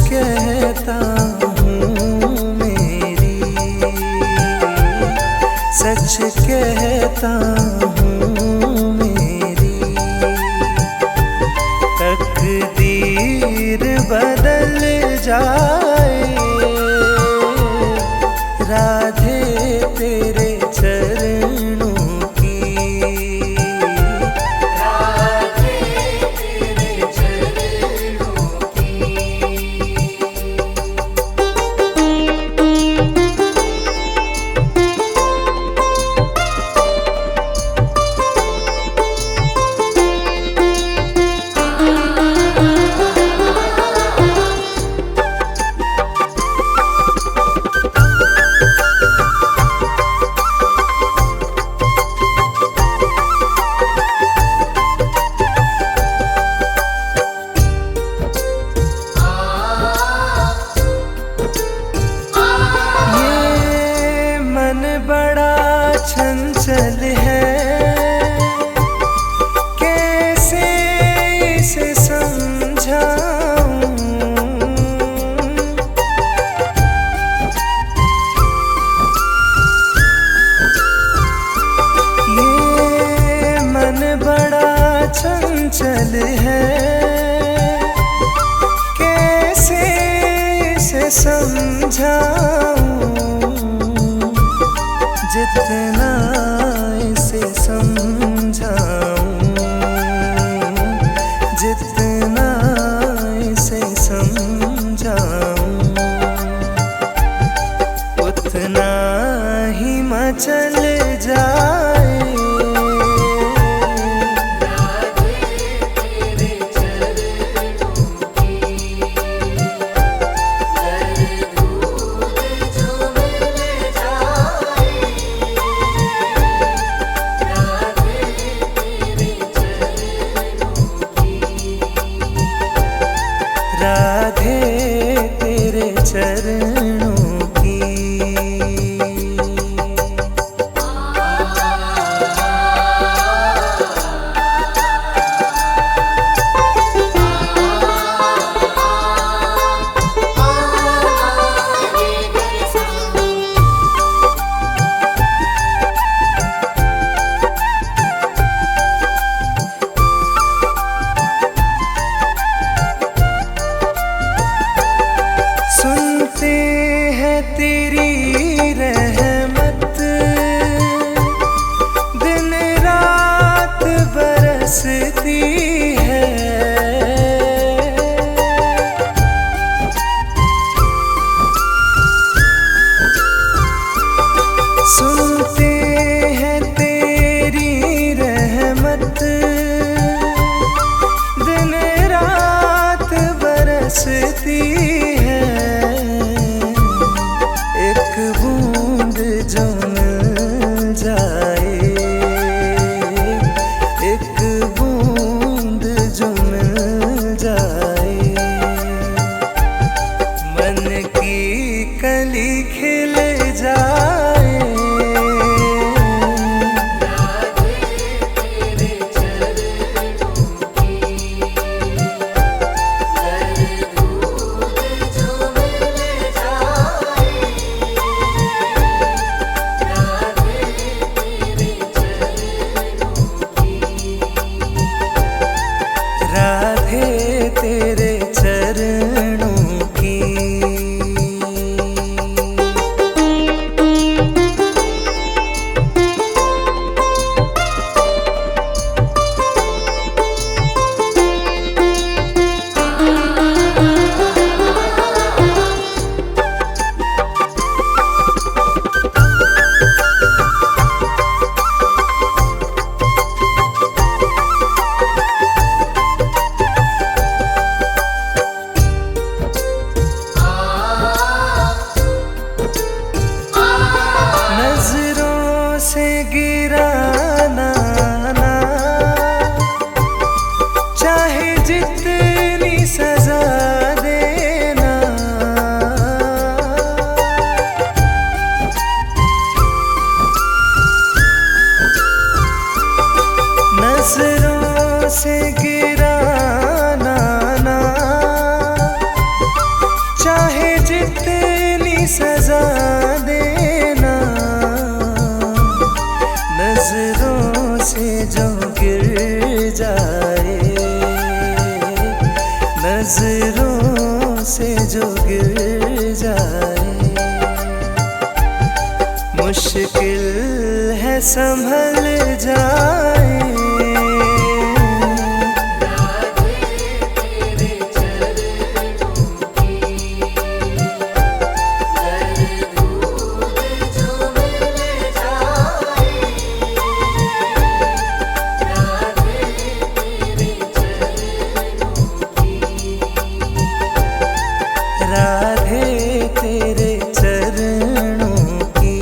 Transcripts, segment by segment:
कहता हूँ मेरी, सच कहता हूँ मेरी, तकदीर बदल जाए राधे तेरे चरणों की, राधे तेरे चरणों की। बड़ा चंचल है, कैसे इसे समझाऊं, ये मन बड़ा चंचल है, कैसे इसे समझाऊं, जितना इसे समझाऊं, जितना इसे समझाऊं, उतना ही मचल जाए राधे तेरे चरणों की। सुनते हैं तेरी रहमत, दिन रात बरसती है, सुनते हैं तेरी रहमत, दिन रात बरसती है, एक चाहे जितनी सजा देना, नजरों से जो गिर जाए, नजरों से जो गिर जाए, मुश्किल है संभल जाए। राधे तेरे चरणों की।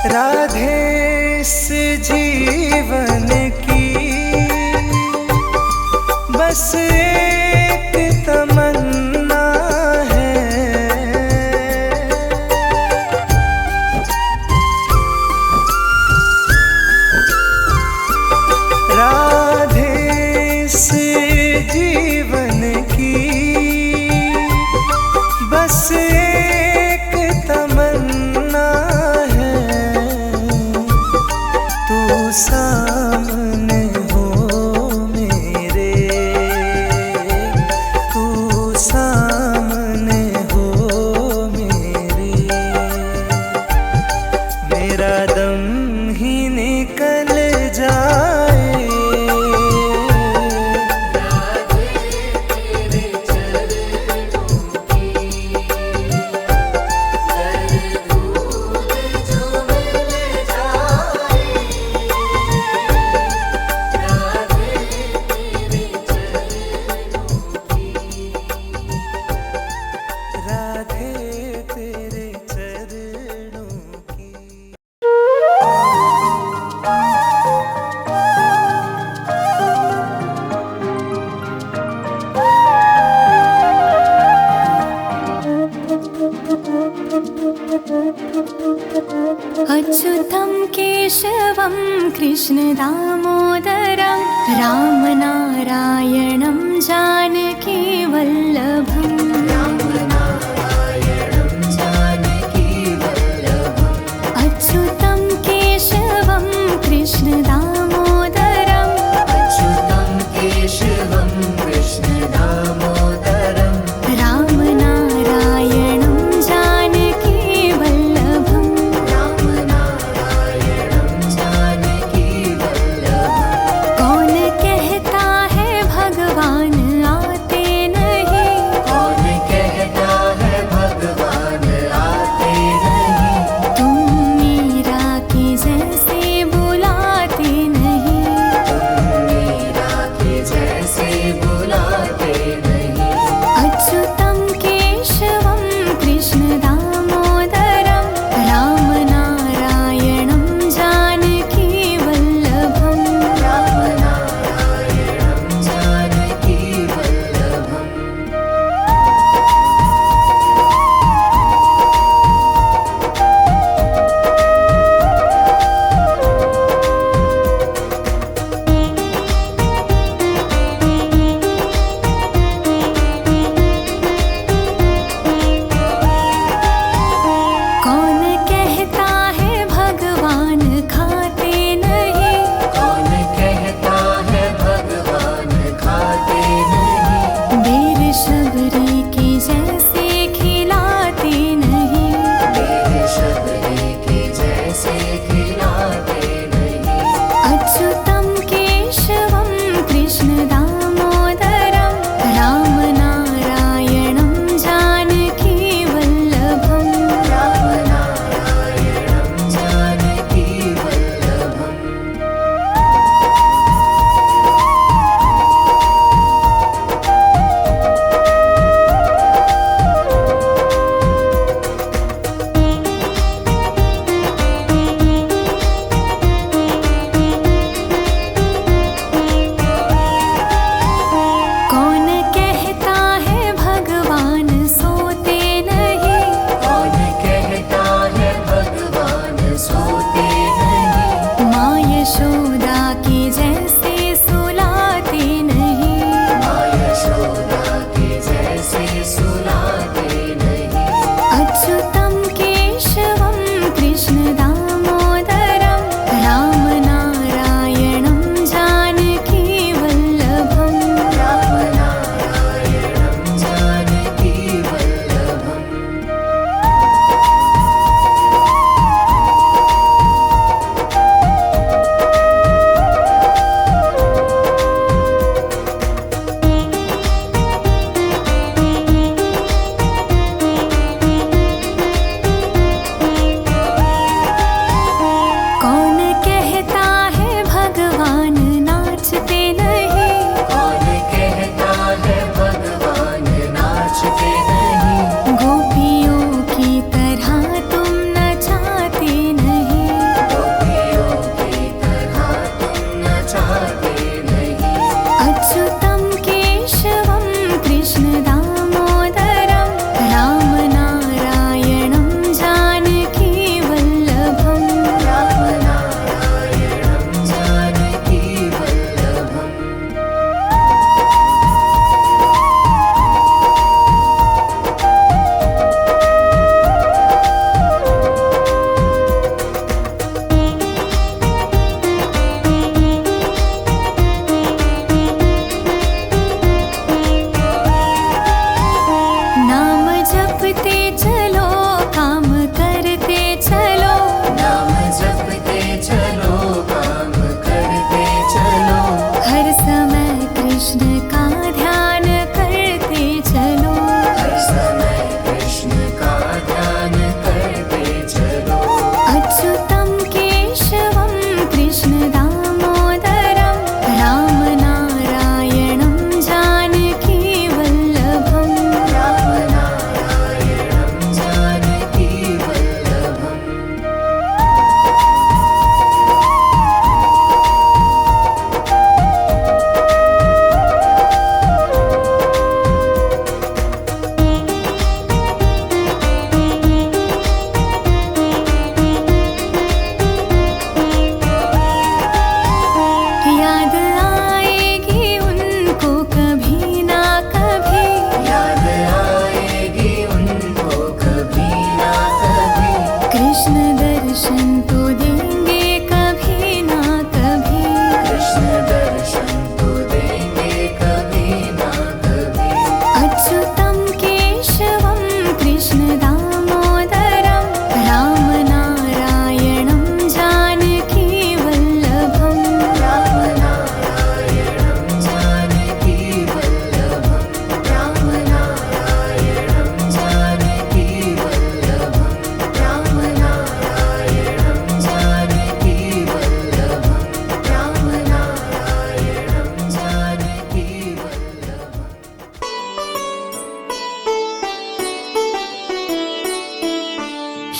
राधे इस जीवन की बस एक तमन्ना है, राधे इस जीवन की बस एक तमन्ना है, तू सामने हो मेरे, तू सामने हो मेरे, मेरा दम ही निकल जाए। राधे तेरे चरणों की। अच्युतं केशवं कृष्ण दामोदरं रामनारायणं जानकी वल्लभम्। अच्युतं केशवं कृष्ण दामोदरं, अच्युतं केशवं कृष्ण दामोदरं रामनारायणं जानकी वल्लभम्। रामनारायणं जानकी वल्लभम्। कौन कहता है भगवान आते नहीं, कौन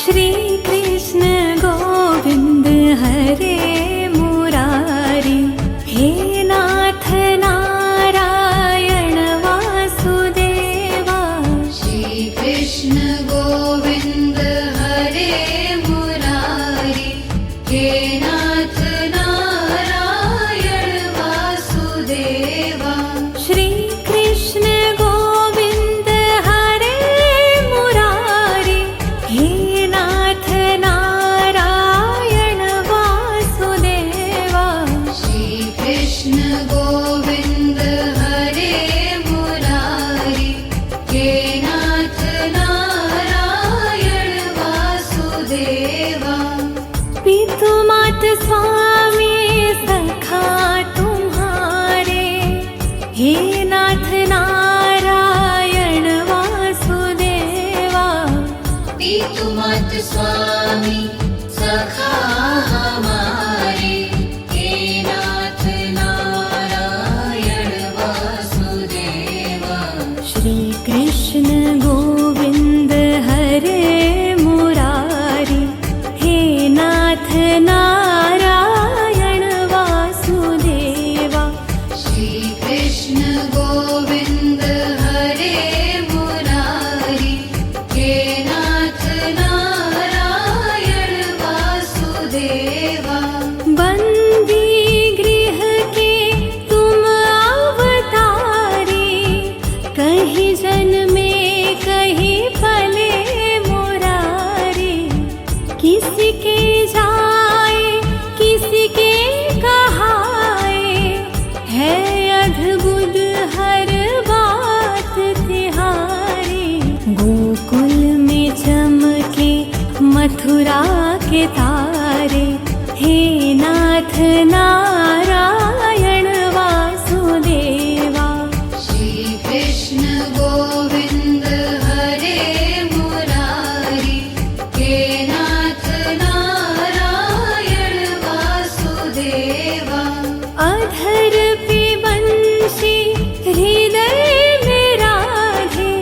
श्री कृष्ण गोविंद हरे मुरारी, हे नाथ नारायण वासुदेवा। श्री कृष्ण गोविंद हरे मुरारी, हे नाथ नारायण वासुदेवा। श्री कृष्ण गोविंद हरे मुरारी, हे नाथ नारायण वासुदेवा। श्री कृष्ण गोविंद हरे मुरारी, हे नाथ नारायण वासुदेवा। पितु मात स्वामी सखा तुम्हारे, हे नाथ नारायण वासुदेवा। पितु मात स्वामी सखा हमारे, हे नाथ नारायण वासुदेवा। श्री कृष्ण गोविंद हरे मुरारी, हे नाथ नारायण वासुदेवा। श्री कृष्ण गोविंद हरे मुरारी, हे नाथ नारायण वासुदेवा। बंदी गृह के तुम अवतारी, कहीं जन्मे कहीं पले मुरारी। किसी के जाए किसी के कहाए, है अद्भुत हर बात तिहारी। गोकुल में चमके मथुरा के तारे, हे नाथ नारायण वासुदेवा। श्री कृष्ण गोविंद हरे मुरारी, हे नाथ नारायण वासुदेवा। अधर पे बंशी हृदय में राधे,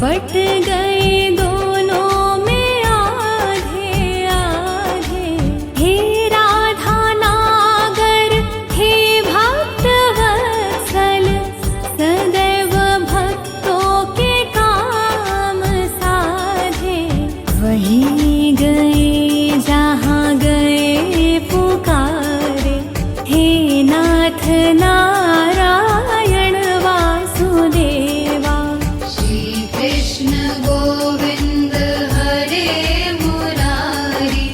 बट गए दोनों में आधे आधे। हे राधा नागर, हे भक्त वत्सल, सदैव भक्तों के काम साधे। वही गए जहाँ गए पुकारे, हे नाथ नारायण वासुदेवा। श्री कृष्ण गोविंद हरे मुरारी,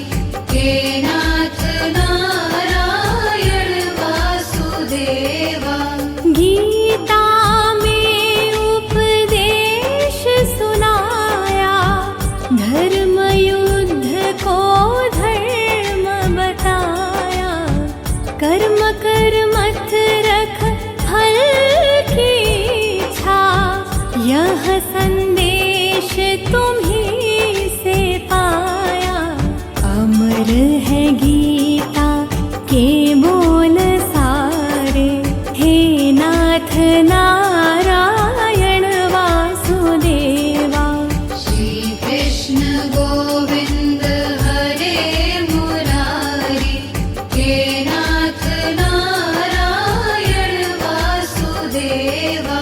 हे नाथ नारायण वासुदेवा। गीता में उपदेश सुनाया, धर्म युद्ध को धर्म बताया। कर्म कर मत रख फल की इच्छा, यह संदेश तुम्हीं से पाया। अमर है गीता के बोल सारे, हे नाथ नारायण वासुदेवा। श्री कृष्ण गोविंद हरे मुरारी, हे नाथ नारायण वासुदेवा।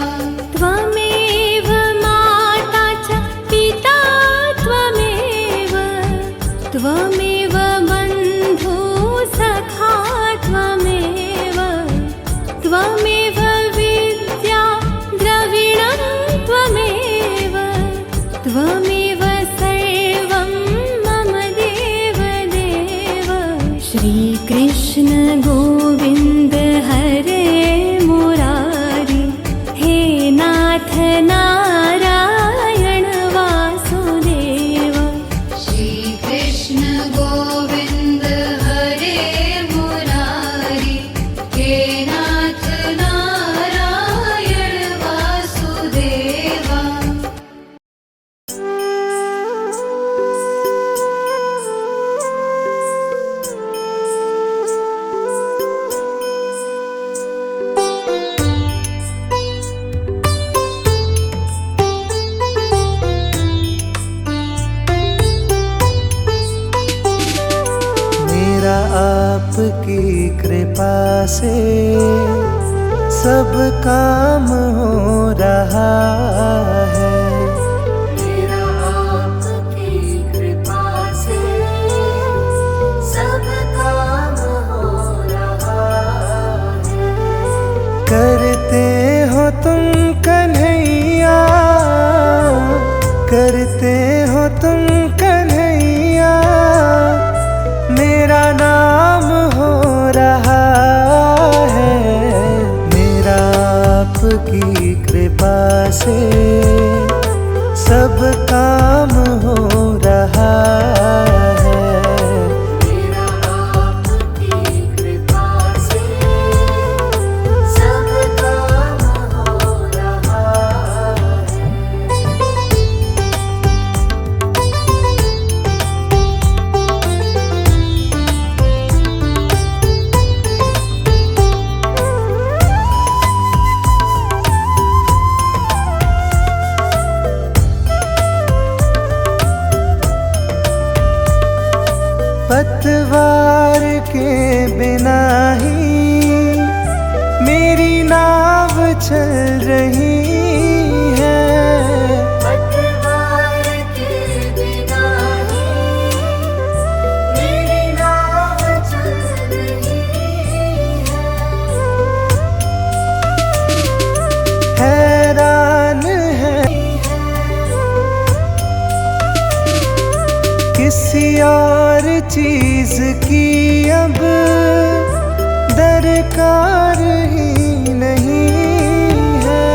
त्वमेव माता च पिता त्वमेव, त्वमेव बन्धु सखा त्वमेव। त्वमेव विद्या द्रविणं त्वमेव, त्वमेव सर्वं मम देव देव। श्री कृष्ण गोविंद हरे मुरारी, हे नाथ नारायण वासुदेवा। श्री कृष्ण गोविंद हरे मुरारी, हे नाथ नारायण वासुदेवा। आपकी कृपा से सब काम हो रहा है। मेरा आपकी कृपा से सब काम हो रहा है। करते हो तुम कन्हैया, करते हो तुम कन्हैया, मेरा नाम हो रहा है। मेरा आपकी कृपा से सब काम हो रहा है। मेरा आपकी कृपा से सब काम हो रहा है। पतवार के बिना ही मेरी नाव चल रही है। पतवार के बिना ही मेरी नाव चल रही है। हैरान है किसी और चीज की अब दरकार ही नहीं है।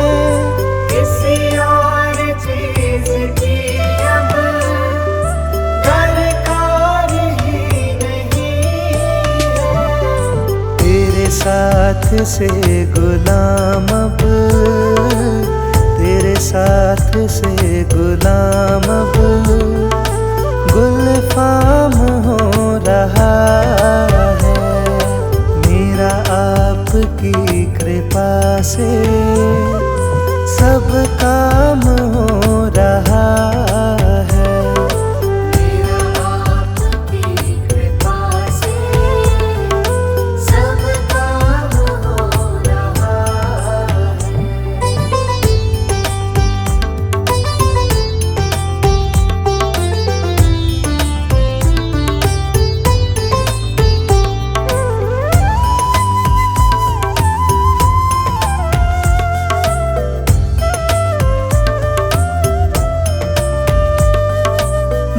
किसी और चीज की अब दरकार ही नहीं है। तेरे साथ से गुलाम अब, तेरे साथ से गुलाम अब गुलफाम हो रहा है। मेरा आपकी कृपा से सब काम हो रहा है। मेरा आपकी कृपा से सब काम हो रहा है।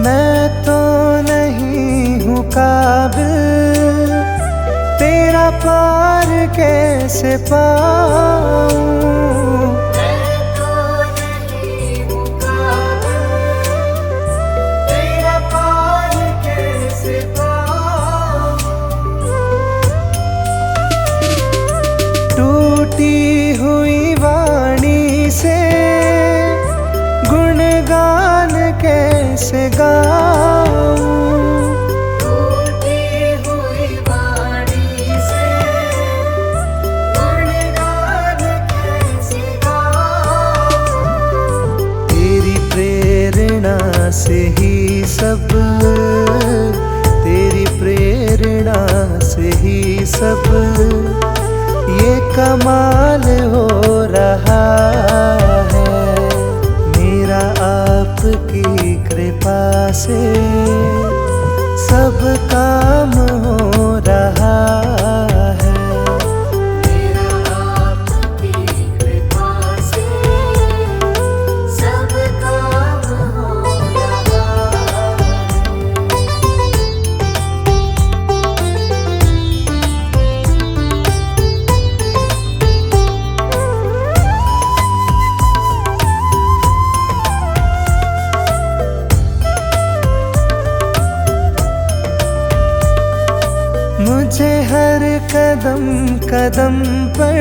मैं तो नहीं हूँ काबिल, तेरा पार कैसे पाऊँ। मैं तो नहीं हूँ काबिल, तेरा पार कैसे पाऊँ। टूटी हुई वाणी से गुणगान कैसे गाऊँ। टूटी हुई वाणी से गुणगान कैसे गाऊँ। तेरी प्रेरणा से ही सब, तेरी प्रेरणा से ही सब ये कमाल हो रहा है। मेरा आपकी कृपा से सब काम हो रहा है। मेरा आपकी कृपा से सब काम हो रहा है। मुझे हर कदम कदम पर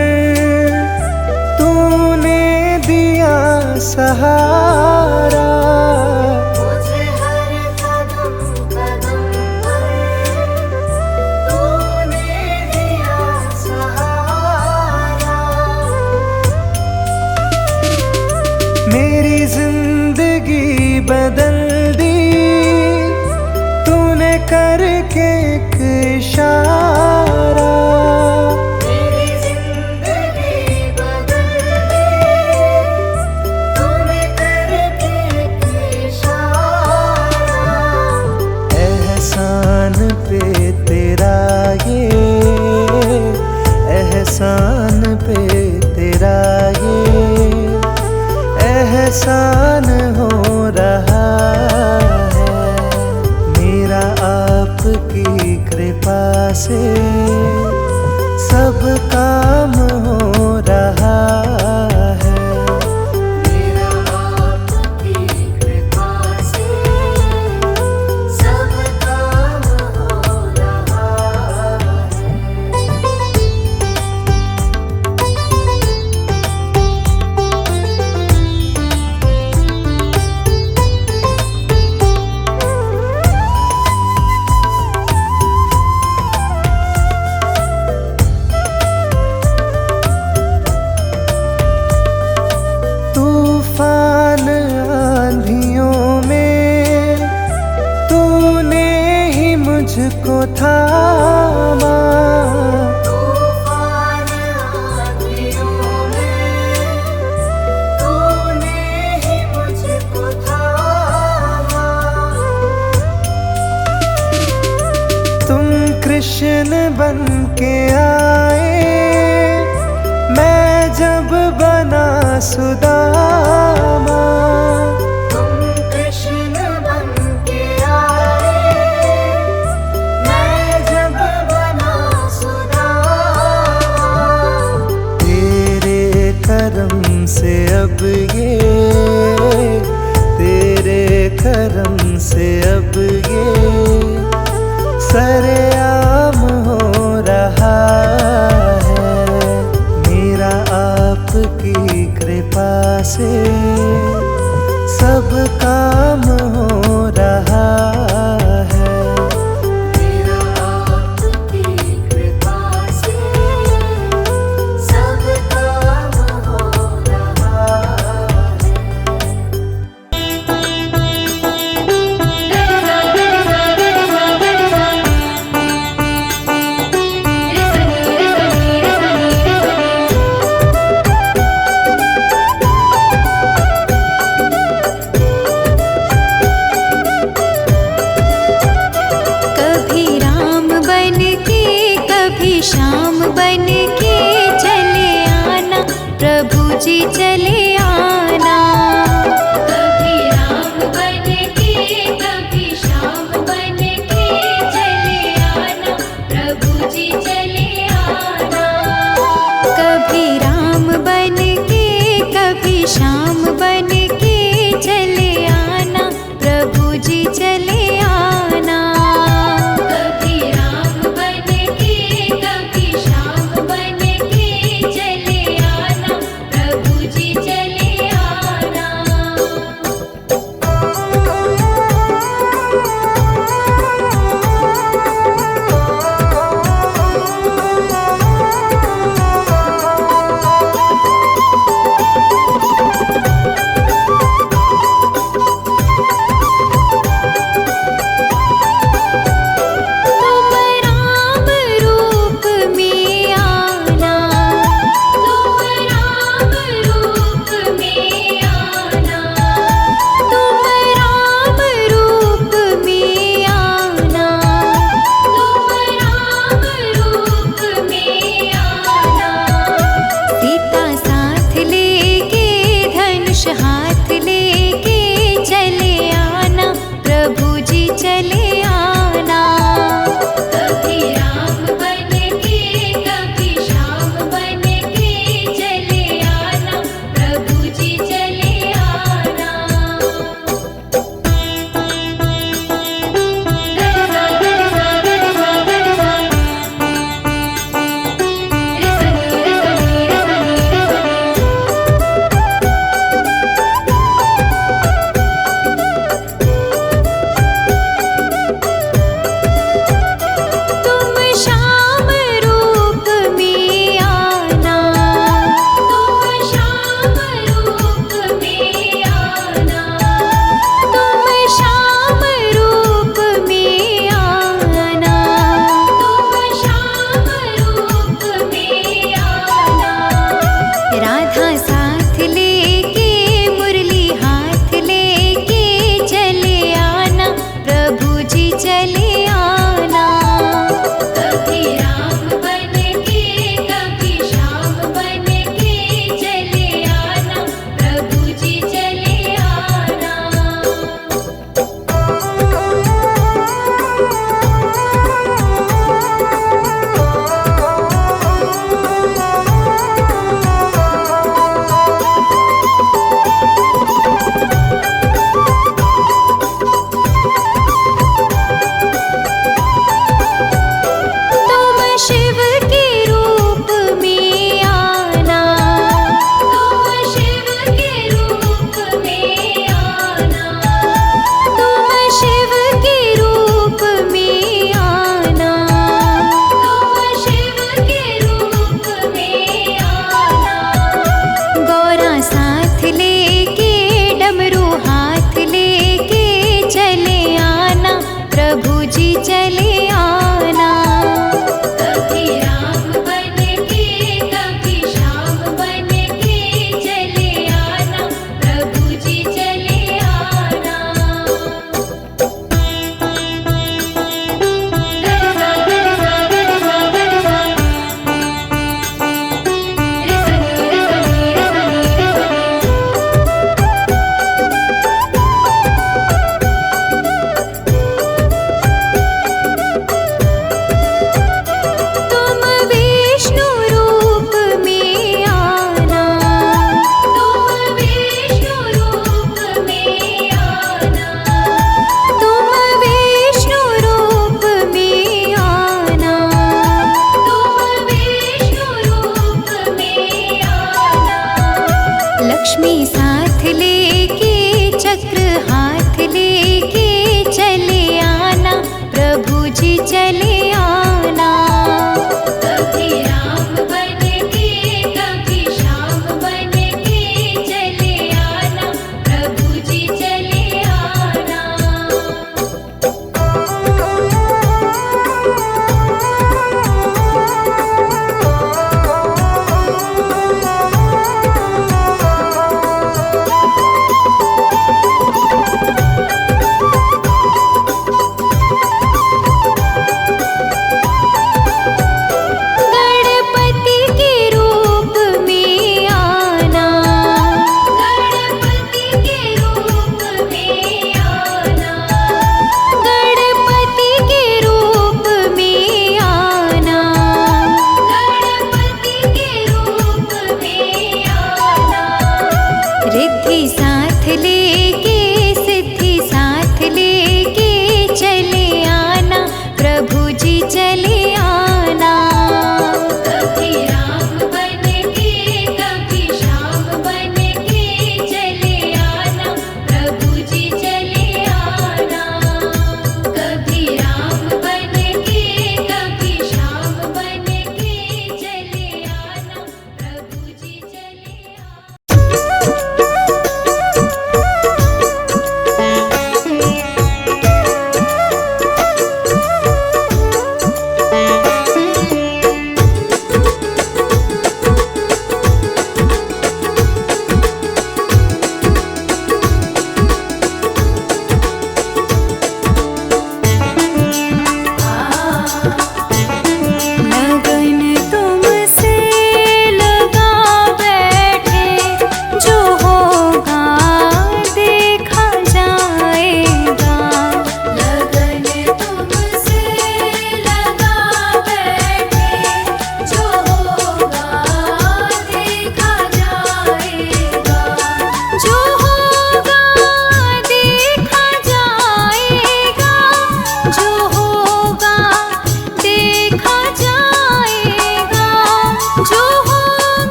तूने दिया सहारा। मुझे हर कदम कदम पर तूने दिया सहारा। मेरी जिंदगी बदल दी तूने करके एक इशारा। एहसान हो रहा है मेरा आपकी कृपा से सब काम हो रहा है। मेरा आपकी कृपा से सब काम हो रहा है। तूफान आंधियों में तूने ही मुझको थामा, तूफान आंधियों में तूने ही मुझको थामा। तुम कृष्ण बन के आए मैं जब बना सुदामा। तुम कृष्ण बन के आए मैं जब बना सुदामा। तेरे करम से अब ये तेरे करम से अब ये सरेआम हो रहा है मेरा आपकी कृपा से सब काम हो रहा है। मेरा आपकी कृपा से सब काम हो रहा है। कभी राम बन के कभी श्याम बन के चले आना प्रभु जी चले आना। कभी राम बन के कभी श्याम बन के चले आना प्रभु जी चले आना। कभी राम बन के कभी श्याम बन के चले आना प्रभु जी चले आना। कभी राम बन के कभी चले आना। कभी राम बन के कभी श्याम बन के चले आना, प्रभु जी चले आना।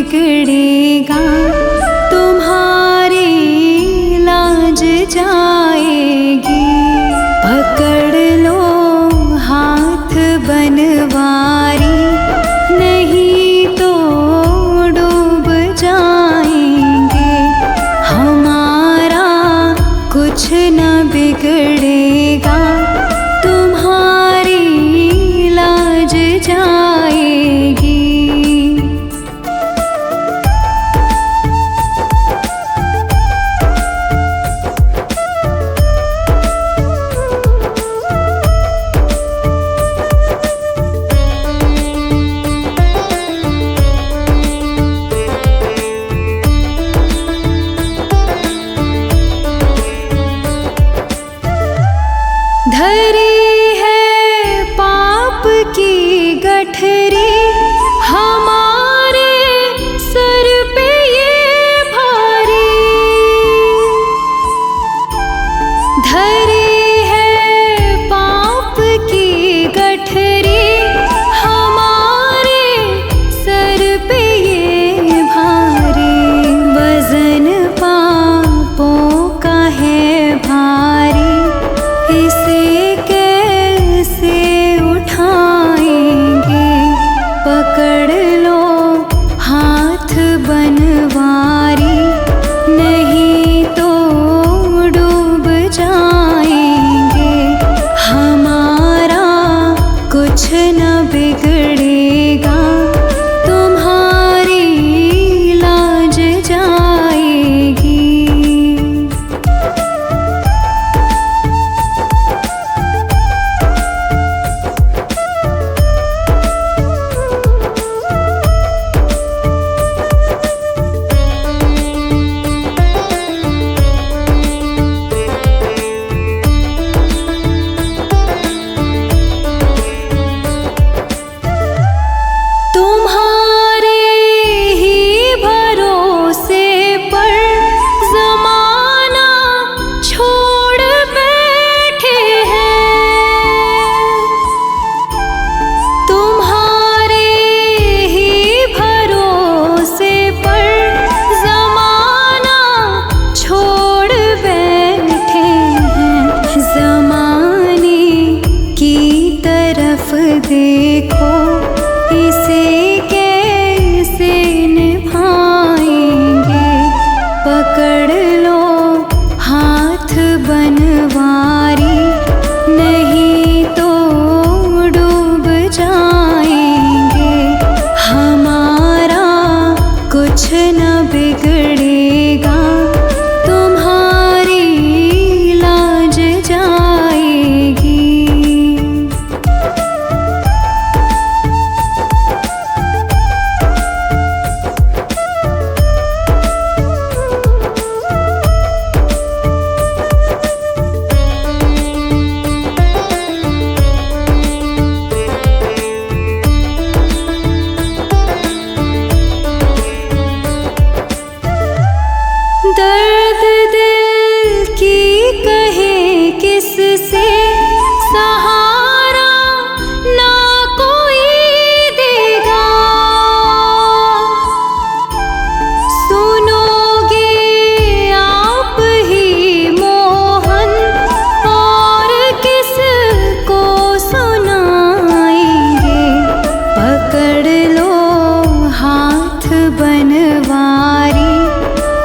बिगड़ेगा तुम्हारी लाज जाएगी। पकड़ लो हाथ बनवारी, नहीं तो डूब जाएंगे। हमारा कुछ न बिगड़ेगा तुम्हारी लाज जाएगी। धरी है पाप की गठरी हमारे सर पे ये भारी। धरी है पाप की गठरी हमारे सर पे ये भारी। वजन पापों का है भारी, इसे कैसे उठाएंगे। पकड़ लो हाथ बनवारी, नहीं तो डूब जाएंगे। हमारा कुछ न बिगड़ेगा तुम्हारी लाज जाएगी। तुम्हारे ही भरोसे पर ज़माना छोड़ बैठे हैं। तुम्हारे ही भरोसे पर ज़माना छोड़ बैठे हैं। ज़माने की तरफ देखो, इसे कैसे निभाएंगे। पकड़ लो हाथ बनवारी, नहीं तो डूब जाएंगे। हमारा कुछ न बिगड़ेगा तुम्हारी लाज जाएगी। दर्द दिल की कहे किससे, सहारा ना कोई देगा। सुनोगे आप ही मोहन, और किसको सुनाएंगे। पकड़ लो हाथ बनवारी,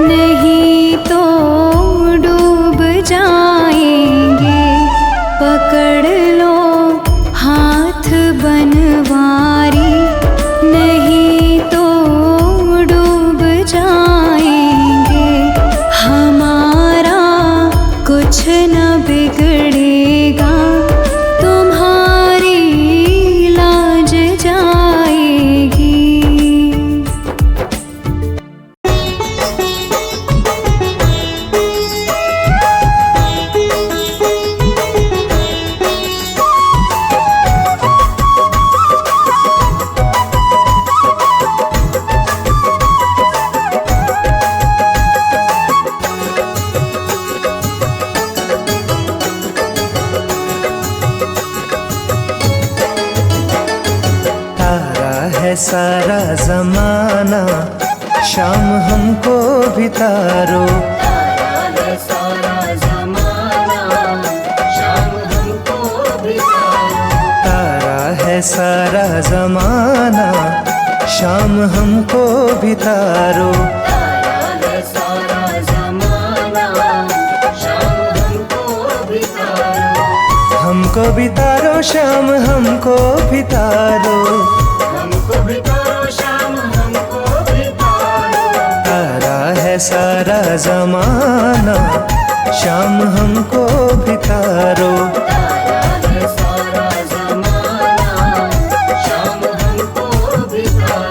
नहीं तो डूब जाएंगे। पकड़ लो हाथ बनवारी, नहीं तो डूब जाएंगे। हमारा कुछ न बिगड़ेगा तुम्हारी लाज जाएगी। सारा जमाना, शाम हमको भी तारो। तारा है सारा जमाना, शाम हमको भी तारो। तारा है सारा जमाना, शाम हमको भी तारो। तारा है सारा जमाना, शाम हमको भी तारो। हमको भी तारो, शाम हमको भी तारो। हमको भी तारो, शाम हमको भी तारो। तारा है सारा जमाना, शाम हमको भी तारो। तारा है सारा जमाना, शाम हमको भी तारो।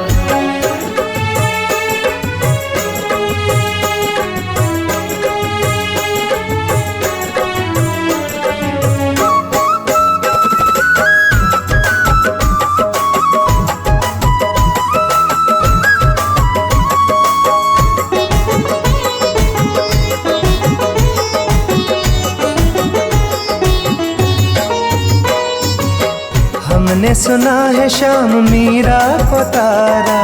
हमने सुना है शाम मीरा को तारा।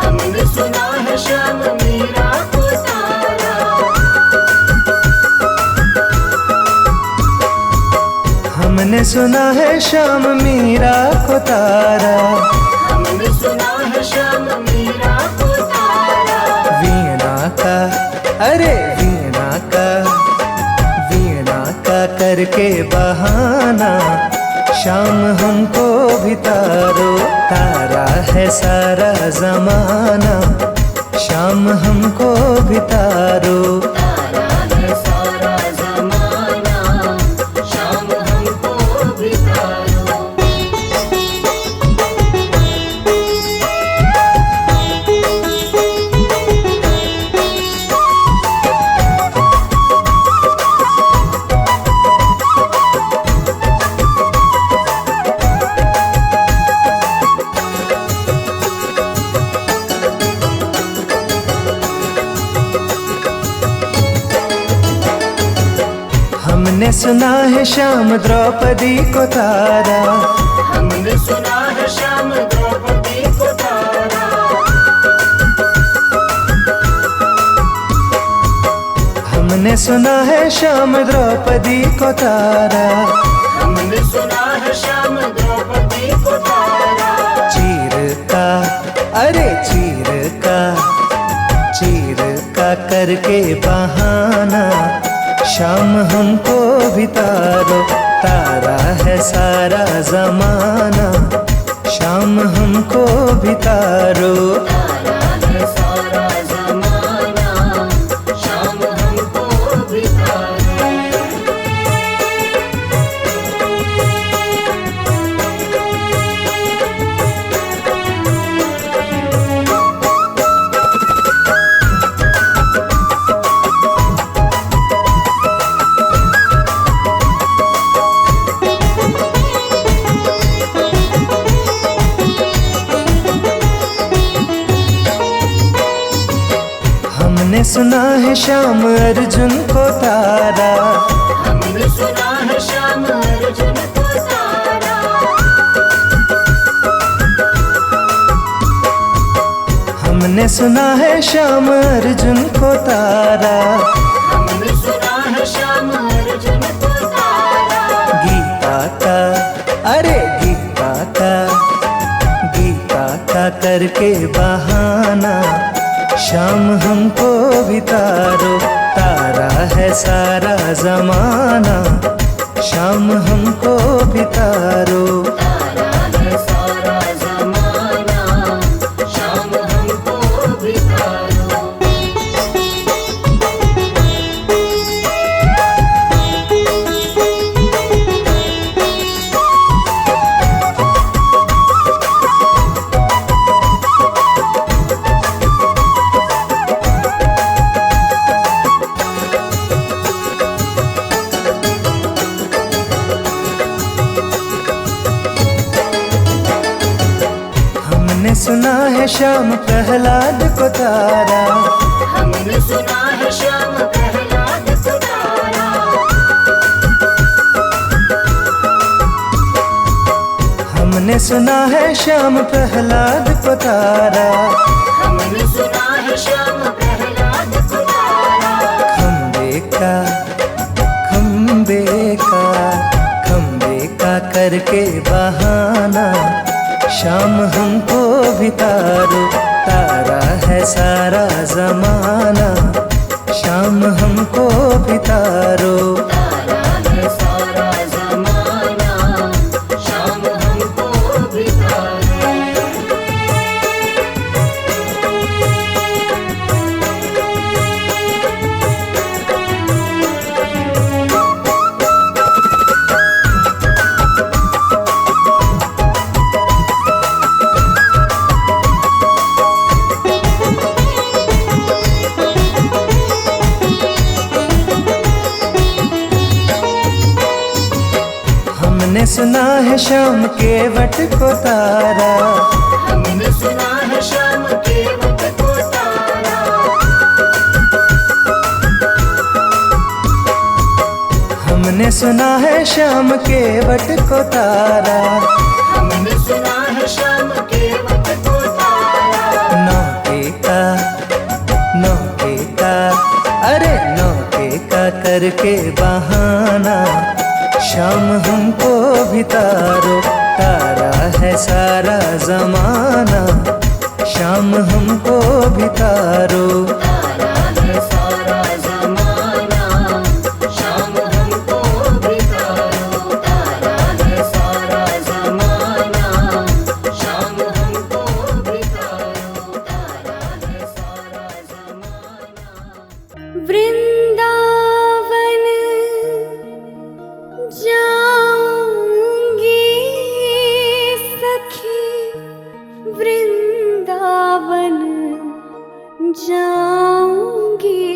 हमने सुना है शाम मीरा को तारा। हमने सुना है शाम मीरा को तारा। हमने सुना है शाम मीरा को तारा। वीणा का, अरे वीणा का, वीणा का करके बहाना, शाम हमको भी तारो। तारा है सारा जमाना, शाम हमको भी तारो। तारा है सारा जमाना, शाम हमको भी तारो। हमने सुना है शाम द्रौपदी को तारा। हमने सुना है शाम द्रौपदी को तारा। हमने सुना है शाम द्रौपदी को तारा। हमने सुना है शाम द्रौपदी को तारा। चीर का, अरे चीर का, चीर का करके बहाना, शाम हमको भी तारो। तारा है सारा जमाना, शाम हमको भी तारो। तारा है सारा जमाना, शाम हमको भी तारो। हमने सुना है शाम अर्जुन को तारा। हमने सुना है शाम अर्जुन को तारा। हमने सुना है शाम अर्जुन को तारा। हमने सुना है शाम अर्जुन को तारा। गीता का, अरे गीता का, गीता का करके बहाना, शाम हमको भी तारो। तारा है सारा जमाना, शाम हमको भी तारो। तारा है सारा जमाना, शाम हमको भी तारो। हमने सुना है शाम प्रहलाद को तारा। हमने सुना है शाम प्रहलाद को तारा। हमने हमने सुना है श्याम प्रहलाद को तारा, हमने सुना है श्याम प्रहलाद को तारा। खम्बे का करके बहाना, शाम हमको भी तारो, तारा है सारा जमाना, शाम हमको भी तारो। तारा है सारा जमाना, शाम हमको भी तारो। हमने सुना है श्याम के वट को तारा, हमने सुना है श्याम के वट को तारा। हमने सुना है श्याम के वट को तारा। हमने सुना है श्याम के वट को तारा। नौके का अरे नौके का करके बहाना, शाम हमको भी तारो, तारा है सारा जमाना, शाम हमको भी तारो। तारा है सारा जमाना, शाम हमको भी तारो। तारा है सारा जमाना, शाम हमको भी तारो। तारा है सारा जमाना। वृंदावन जाऊंगी सखी, वृंदावन जाऊंगी।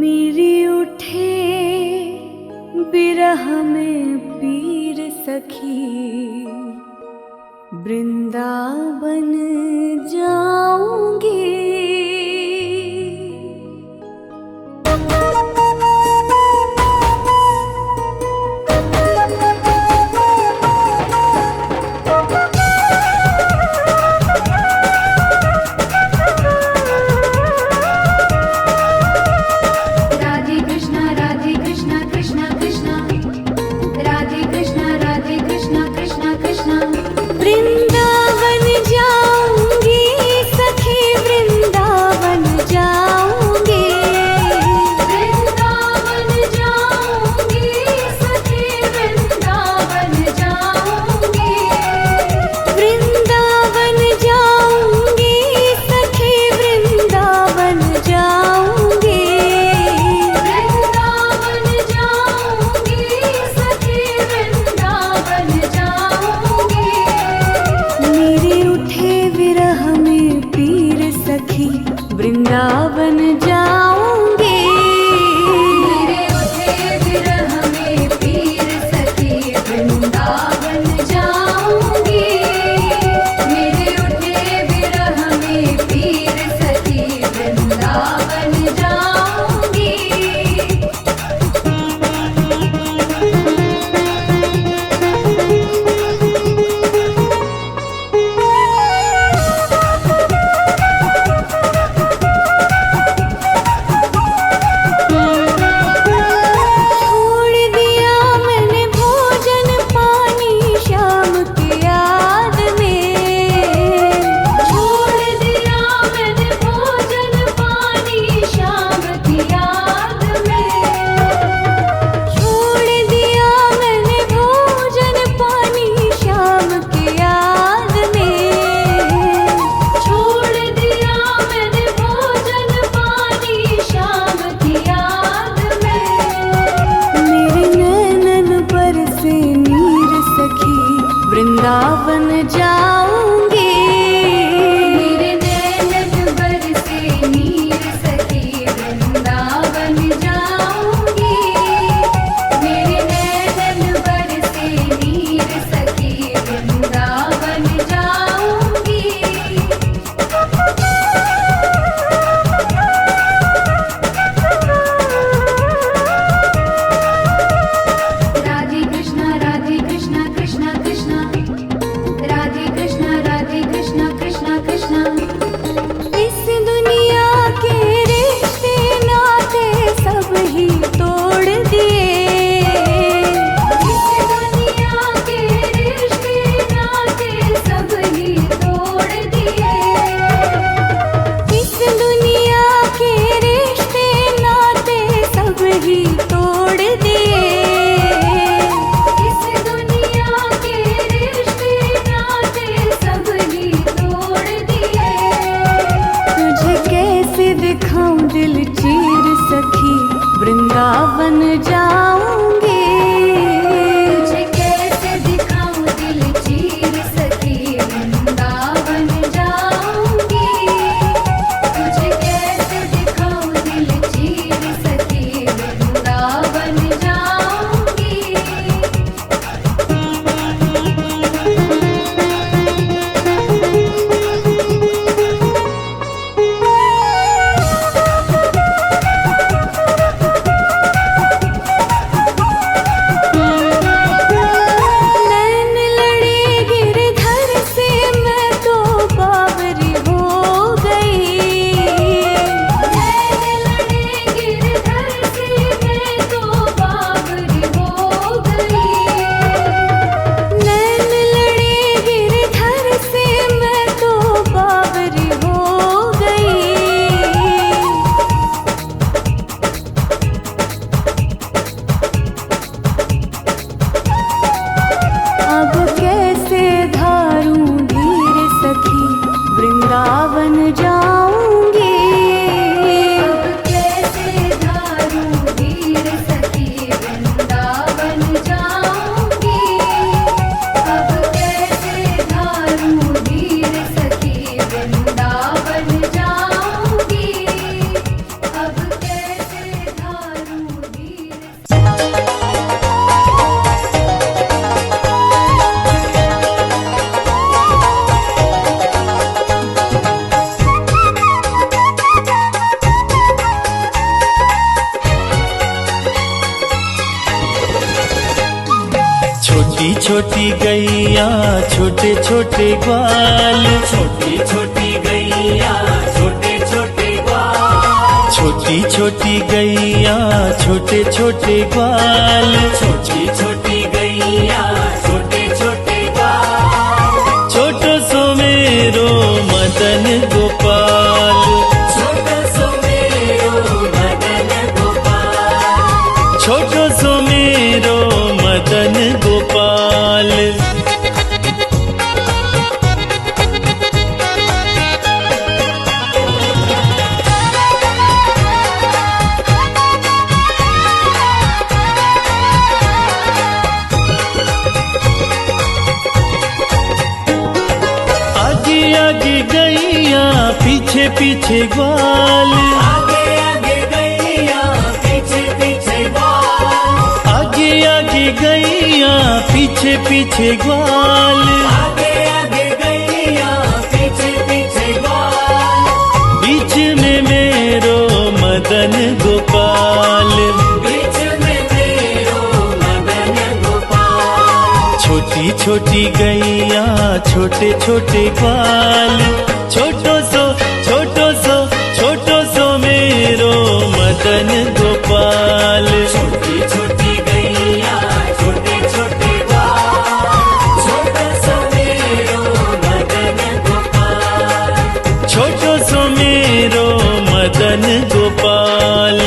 मेरी उठे बिरह में पीर सखी, वृंदावन जाऊंगी। राधे कृष्णा कृष्णा कृष्णा, राधे कृष्णा कृष्णा कृष्णा। वृंदावन जाऊंगी सखी, वृंदावन वृंदावन जाऊंगी। तुझे कैसे दिखाऊं दिल चीर सखी वृंदावन जाऊंगी। तुझे कैसे दिखाऊं दिल चीर सखी वृंदावन जाऊंगी। नैन लड़े गिरधर से मैं तो बावरी हो गई। नैन लड़े गिरधर से मैं तो बावरी हो गई। नैन लड़े गिरधर से मैं तो बावरी हो गई। अब कैसे धारूं धीर सखी वृंदावन जाऊंगी। अब कैसे धारूं धीर सखी वृंदावन जाऊंगी। अब कैसे धारूं धीर सखी वृंदावन जाऊंगी। अब कैसे धारूं धीर छोटी छोटी गैया छोटे छोटे ग्वाल, छोटी छोटी गैया छोटे छोटे ग्वाल, छोटी छोटी गैया छोटे छोटे ग्वाल, छोटी छोटी गैया छोटे छोटे ग्वाल, छोटो सो मेरो मदन गोपाल, छोटो सो मेरो मदन गोपाल, छोटो सो मेरो मदन गोपाल। आगे आगे गैया पीछे पीछे ग्वाल, आगे आगे गैया पीछे पीछे ग्वाल, आगे आगे गैया पीछे पीछे ग्वाल, आगे आगे गैया पीछे पीछे ग्वाल, बीच में मेरो मदन गोपाल, बीच में मेरो मदन गोपाल। छोटी छोटी गैया छोटे छोटे ग्वाल, छोटो सो मेरो मदन गोपाल। छोटी छोटी गैया छोटे छोटे ग्वाल, छोटो सो मेरो मदन गोपाल, छोटो सो मेरो मदन गोपाल।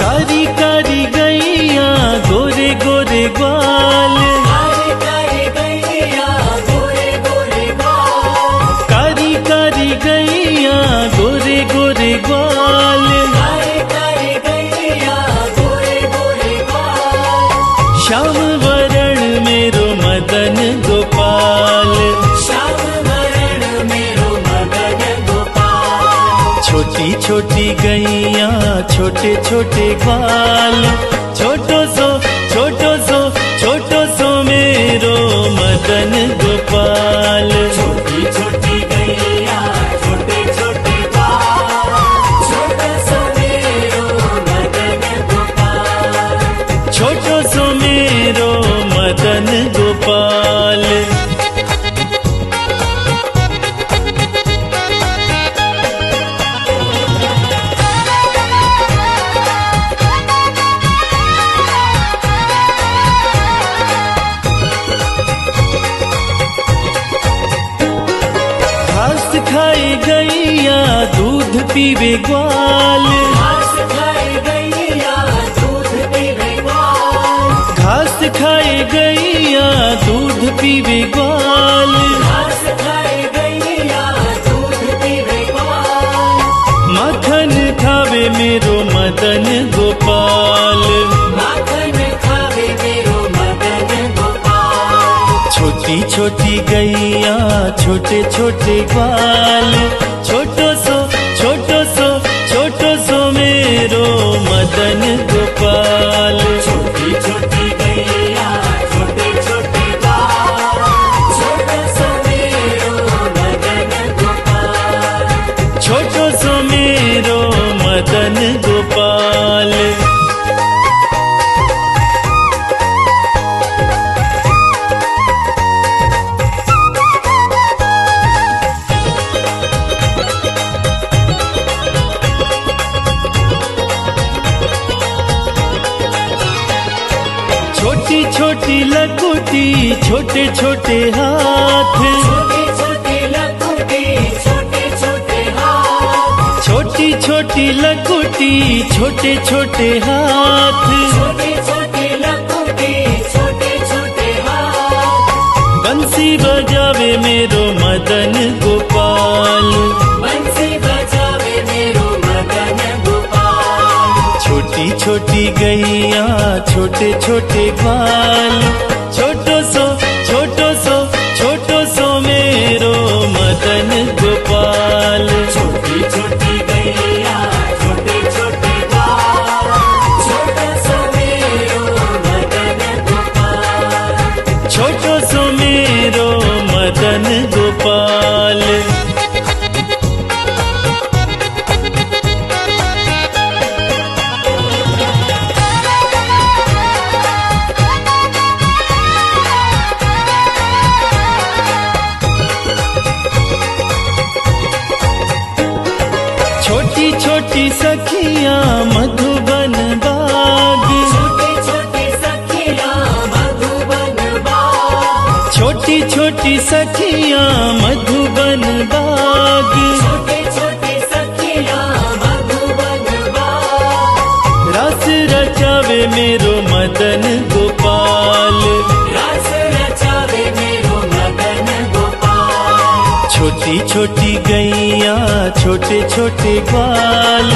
कारी कारी गैया गोरे गोरे ग्वाल, कारी कारी गैया गोरे गोरे ग्वाल, कारी कारी गैया गोरे गोरे ग्वाल, कारी कारी गैया गोरे गोरे ग्वाल, श्याम वरण मेरो मदन गोपाल, श्याम वरण मेरो मदन गोपाल। छोटी छोटी गैया छोटे छोटे ग्वाल, छोटो सो मेरो मदन गोपाल। छोटी छोटी गैया छोटे छोटे ग्वाल, छोटो सो मेरो मदन गोपाल, छोटो सो मेरो मदन गोपाल। घास खाए गैया दूध पीवे ग्वाल, घास गैया दूध पीवे ग्वाल, घास खाए गैया दूध पीवे ग्वाल, माखन खावे मेरो मदन गोपाल। माखन खावे मेरो मदन गोपाल। छोटी छोटी गैया छोटे छोटे ग्वाल, छोटो सो मेरो मदन गोपाल। छोटी छोटी गैया छोटे छोटे ग्वाल, छोटो सो मेरो मदन गोपाल। छोटो सो मेरो मदन गोपाल। छोटी छोटी लकुटी छोटे छोटे हाथ, छोटी छोटी लकुटी छोटे छोटे हाथ, छोटी छोटी लकुटी छोटे छोटे हाथ। छोटी छोटी लकुटी छोटे छोटे हाथ। बंसी बजावे मेरो मदन गोपाल, बंसी बजावे मेरो मदन गोपाल। छोटी छोटी गैया छोटे छोटे ग्वाल, छोटो सो मेरो मदन गोपाल। छोटी छोटी गैया छोटे छोटे ग्वाल, छोटो सो मेरो मदन गोपाल। छोटो सो मेरो मदन गोपाल। छोटी छोटी सखियां मधुबन बाग, छोटी छोटी सखियां मधुबन बाग, छोटी छोटी सखियां मधुबन बाग। छोटी छोटी सखियां मधुबन बाग। रास रचावे मेरो मदन गोपाल, रास रचावे मेरो मदन गोपाल। छोटी छोटी गैया छोटे छोटे ग्वाल,